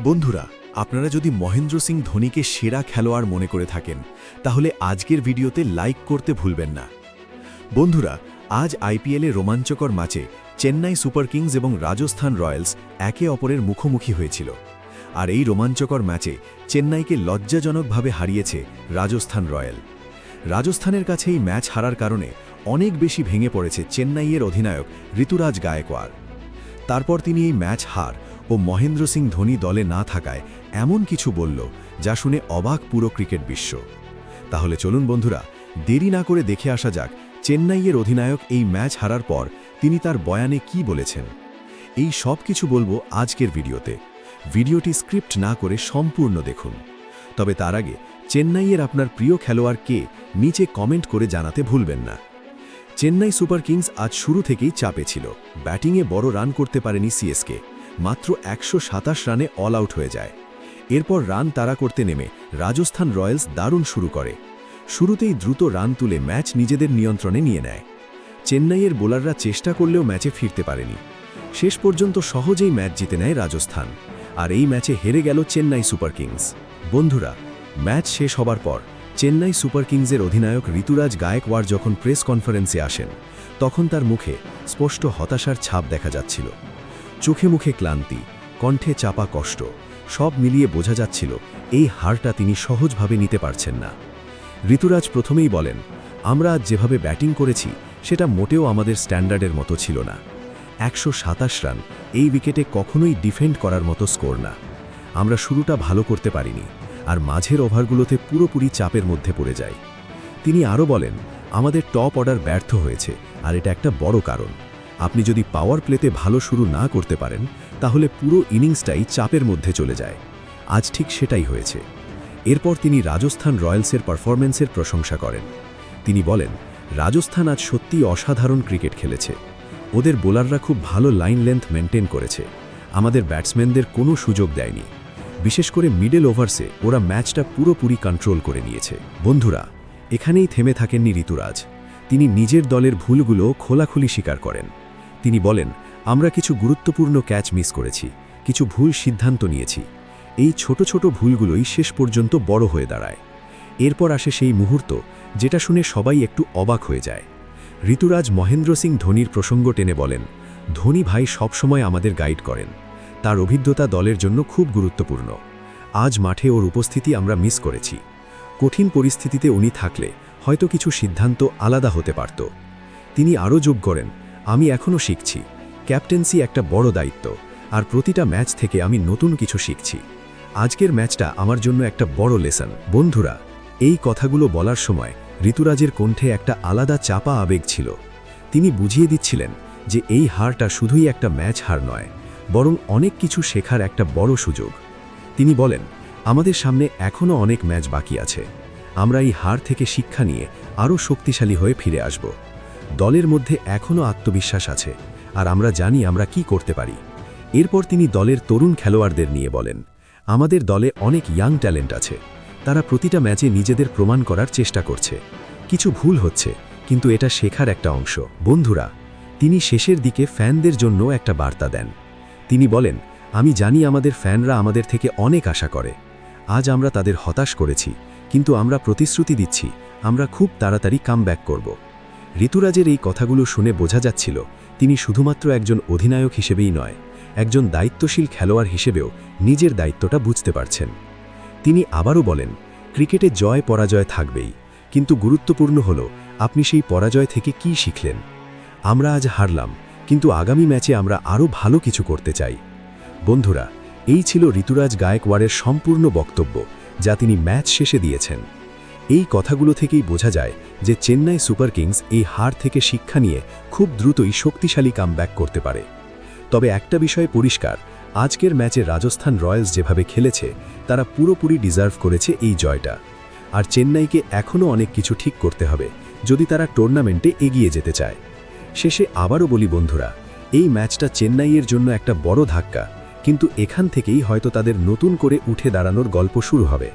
বন্ধুরা, আপনারা যদি মহেন্দ্র সিং ধোনিকে সেরা খেলোয়াড় মনে করে থাকেন তাহলে আজকের ভিডিওতে লাইক করতে ভুলবেন না। বন্ধুরা, আজ আইপিএলে রোমাঞ্চকর ম্যাচে চেন্নাই সুপার কিংস এবং রাজস্থান রয়্যালস একে অপরের মুখোমুখি হয়েছিল। আর এই রোমাঞ্চকর ম্যাচে চেন্নাইকে লজ্জাজনকভাবে হারিয়েছে রাজস্থান রয়্যাল। রাজস্থানের কাছে এই ম্যাচ হারার কারণে অনেক বেশি ভেঙে পড়েছে চেন্নাইয়ের অধিনায়ক ঋতুরাজ গায়কোয়াড়। তারপর তিনি এই ম্যাচ হার ও মহেন্দ্র সিং ধোনি দলে না থাকায় এমন কিছু বলল যা শুনে অবাক পুরো ক্রিকেট বিশ্ব। তাহলে চলুন বন্ধুরা, দেরি না করে দেখে আসা যাক চেন্নাইয়ের অধিনায়ক এই ম্যাচ হারার পর তিনি তার বয়ানে কি বলেছেন। এই সব কিছু বলবো আজকের ভিডিওতে। ভিডিওটি স্ক্রিপ্ট না করে সম্পূর্ণ দেখুন। তবে তার আগে চেন্নাইয়ের আপনার প্রিয় খেলোয়াড় কে নিচে কমেন্ট করে জানাতে ভুলবেন না। চেন্নাই সুপার কিংস আজ শুরু থেকেই চাপে ছিল। ব্যাটিংয়ে বড় রান করতে পারেনি সিএসকে, মাত্র 127 রানে অল আউট হয়ে যায়। এরপর রান তাড়া করতে নেমে রাজস্থান রয়্যালস দারুণ শুরু করে। শুরুতেই দ্রুত রান তুলে ম্যাচ নিজেদের নিয়ন্ত্রণে নিয়ে নেয়। চেন্নাইয়ের বোলাররা চেষ্টা করলেও ম্যাচে ফিরতে পারেনি। শেষ পর্যন্ত সহজেই ম্যাচ জিতে নেয় রাজস্থান, আর এই ম্যাচে হেরে গেল চেন্নাই সুপার কিংস। বন্ধুরা, ম্যাচ শেষ হবার পর চেন্নাই সুপার কিংসের অধিনায়ক ঋতুরাজ গায়কোয়াড় যখন প্রেস কনফারেন্সে আসেন তখন তার মুখে স্পষ্ট হতাশার ছাপ দেখা যাচ্ছিল। চোখে মুখে ক্লান্তি, কণ্ঠে চাপা কষ্ট, সব মিলিয়ে বোঝা যাচ্ছিল এই হারটা তিনি সহজভাবে নিতে পারছেন না। ঋতুরাজ প্রথমেই বলেন, আমরা আজ যেভাবে ব্যাটিং করেছি সেটা মোটেও আমাদের স্ট্যান্ডার্ডের মতো ছিল না। 127 রান এই উইকেটে কখনোই ডিফেন্ড করার মতো স্কোর না। আমরা শুরুটা ভালো করতে পারিনি, আর মাঝের ওভারগুলোতে পুরোপুরি চাপের মধ্যে পড়ে যায়। তিনি আরও বলেন, আমাদের টপ অর্ডার ব্যর্থ হয়েছে, আর এটা একটা বড় কারণ। আপনি যদি পাওয়ার প্লেতে ভালো শুরু না করতে পারেন তাহলে পুরো ইনিংসটাই চাপের মধ্যে চলে যায়। আজ ঠিক সেটাই হয়েছে। এরপর তিনি রাজস্থান রয়্যালসের পারফরম্যান্সের প্রশংসা করেন। তিনি বলেন, রাজস্থান আজ সত্যিই অসাধারণ ক্রিকেট খেলেছে। ওদের বোলাররা খুব ভালো লাইন লেন্থ মেনটেন করেছে। আমাদের ব্যাটসম্যানদের কোনো সুযোগ দেয়নি। বিশেষ করে মিডল ওভার্সে ওরা ম্যাচটা পুরোপুরি কন্ট্রোল করে নিয়েছে। বন্ধুরা, এখানেই থেমে থাকেননি ঋতুরাজ। তিনি নিজের দলের ভুলগুলো খোলাখুলি স্বীকার করেন। তিনি বলেন, আমরা কিছু গুরুত্বপূর্ণ ক্যাচ মিস করেছি, কিছু ভুল সিদ্ধান্ত নিয়েছি। এই ছোট ছোট ভুলগুলোই শেষ পর্যন্ত বড় হয়ে দাঁড়ায়। এরপর আসে সেই মুহূর্ত যেটা শুনে সবাই একটু অবাক হয়ে যায়। ঋতুরাজ মহেন্দ্র সিং ধোনির প্রসঙ্গ টেনে বলেন, ধোনি ভাই সবসময় আমাদের গাইড করেন। তার অভিজ্ঞতা দলের জন্য খুব গুরুত্বপূর্ণ। আজ মাঠে ওর উপস্থিতি আমরা মিস করেছি। কঠিন পরিস্থিতিতে উনি থাকলে হয়তো কিছু সিদ্ধান্ত আলাদা হতে পারত। তিনি আরও যোগ করেন, আমি এখনও শিখছি। ক্যাপ্টেন্সি একটা বড় দায়িত্ব, আর প্রতিটা ম্যাচ থেকে আমি নতুন কিছু শিখছি। আজকের ম্যাচটা আমার জন্য একটা বড় লেসন। বন্ধুরা, এই কথাগুলো বলার সময় ঋতুরাজের কণ্ঠে একটা আলাদা চাপা আবেগ ছিল। তিনি বুঝিয়ে দিচ্ছিলেন যে এই হারটা শুধুই একটা ম্যাচ হার নয়, বরং অনেক কিছু শেখার একটা বড় সুযোগ। তিনি বলেন, আমাদের সামনে এখনও অনেক ম্যাচ বাকি আছে। আমরা এই হার থেকে শিক্ষা নিয়ে আরও শক্তিশালী হয়ে ফিরে আসব। দলের মধ্যে এখনও আত্মবিশ্বাস আছে, আর আমরা জানি আমরা কি করতে পারি। এরপর তিনি দলের তরুণ খেলোয়াড়দের নিয়ে বলেন, আমাদের দলে অনেক ইয়াং ট্যালেন্ট আছে। তারা প্রতিটা ম্যাচে নিজেদের প্রমাণ করার চেষ্টা করছে। কিছু ভুল হচ্ছে, কিন্তু এটা শেখার একটা অংশ। বন্ধুরা, তিনি শেষের দিকে ফ্যানদের জন্য একটা বার্তা দেন। তিনি বলেন, আমি জানি আমাদের ফ্যানরা আমাদের থেকে অনেক আশা করে। আজ আমরা তাদের হতাশ করেছি, কিন্তু আমরা প্রতিশ্রুতি দিচ্ছি আমরা খুব তাড়াতাড়ি কামব্যাক করব। ঋতুরাজের এই কথাগুলো শুনে বোঝা যাচ্ছিল তিনি শুধুমাত্র একজন অধিনায়ক হিসেবেই নয়, একজন দায়িত্বশীল খেলোয়াড় হিসেবেও নিজের দায়িত্বটা বুঝতে পারছেন। তিনি আবারও বলেন, ক্রিকেটে জয় পরাজয় থাকবেই, কিন্তু গুরুত্বপূর্ণ হলো আপনি সেই পরাজয় থেকে কি শিখলেন। আমরা আজ হারলাম, কিন্তু আগামী ম্যাচে আমরা আরও ভালো কিছু করতে চাই। বন্ধুরা, এই ছিল ঋতুরাজ গায়কোয়াড়ের সম্পূর্ণ বক্তব্য, যা তিনি ম্যাচ শেষে দিয়েছেন। এই কথাগুলো থেকেই বোঝা যায় যে চেন্নাই সুপার কিংস এই হার থেকে শিক্ষা নিয়ে খুব দ্রুতই শক্তিশালী কামব্যাক করতে পারে। তবে একটা বিষয় পরিষ্কার, আজকের ম্যাচে রাজস্থান রয়্যালস যেভাবে খেলেছে তারা পুরোপুরি ডিজার্ভ করেছে এই জয়টা। আর চেন্নাইকে এখনও অনেক কিছু ঠিক করতে হবে যদি তারা টুর্নামেন্টে এগিয়ে যেতে চায়। শেষে আবারও বলি বন্ধুরা, এই ম্যাচটা চেন্নাইয়ের জন্য একটা বড় ধাক্কা, কিন্তু এখান থেকেই হয়তো তাদের নতুন করে উঠে দাঁড়ানোর গল্প শুরু হবে।